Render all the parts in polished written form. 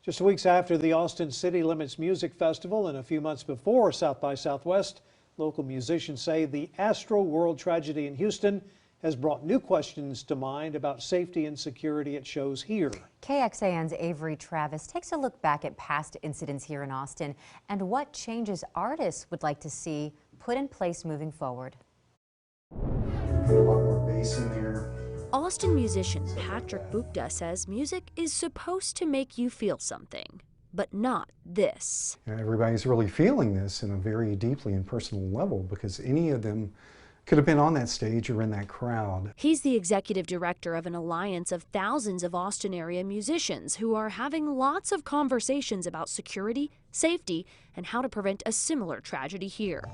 Just weeks after the Austin City Limits Music Festival and a few months before South by Southwest, local musicians say the Astro World tragedy in Houston has brought new questions to mind about safety and security at shows here. KXAN's Avery Travis takes a look back at past incidents here in Austin and what changes artists would like to see put in place moving forward. A lot more bass in there. Austin musician Patrick Bukta says music is supposed to make you feel something, but not this. Everybody's really feeling this in a very deeply and personal level because any of them could have been on that stage or in that crowd. He's the executive director of an alliance of thousands of Austin area musicians who are having lots of conversations about security, safety, and how to prevent a similar tragedy here.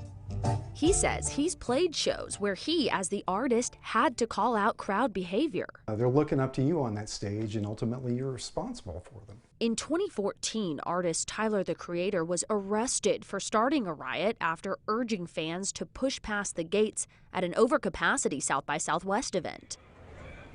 He says he's played shows where he, as the artist, had to call out crowd behavior. They're looking up to you on that stage, and ultimately you're responsible for them. In 2014, artist Tyler, the Creator, was arrested for starting a riot after urging fans to push past the gates at an overcapacity South by Southwest event.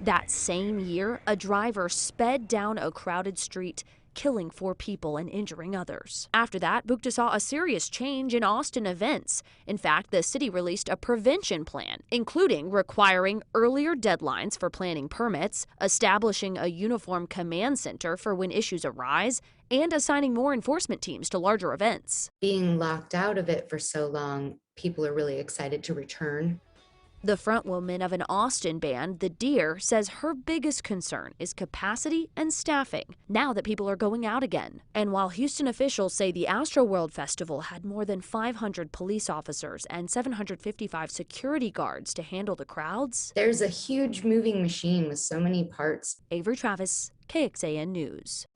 That same year, a driver sped down a crowded street, killing 4 people and injuring others. After that, Bukta saw a serious change in Austin events. In fact, the city released a prevention plan, including requiring earlier deadlines for planning permits, establishing a uniform command center for when issues arise, and assigning more enforcement teams to larger events. Being locked out of it for so long, people are really excited to return. The frontwoman of an Austin band, The Deer, says her biggest concern is capacity and staffing now that people are going out again. And while Houston officials say the Astroworld Festival had more than 500 police officers and 755 security guards to handle the crowds, there's a huge moving machine with so many parts. Avery Travis, KXAN News.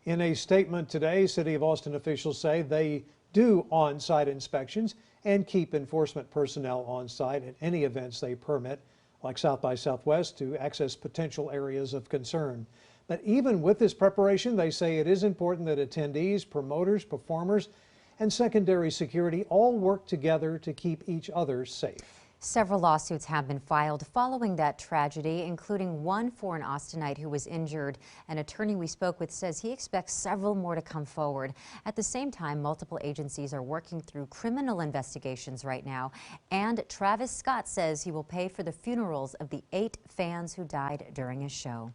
In a statement today, City of Austin officials say they do on-site inspections and keep enforcement personnel on site at any events they permit, like South by Southwest, to access potential areas of concern. But even with this preparation, they say it is important that attendees, promoters, performers, and secondary security all work together to keep each other safe. Several lawsuits have been filed following that tragedy, including one for an Austinite who was injured. An attorney we spoke with says he expects several more to come forward. At the same time, multiple agencies are working through criminal investigations right now. And Travis Scott says he will pay for the funerals of the 8 fans who died during his show.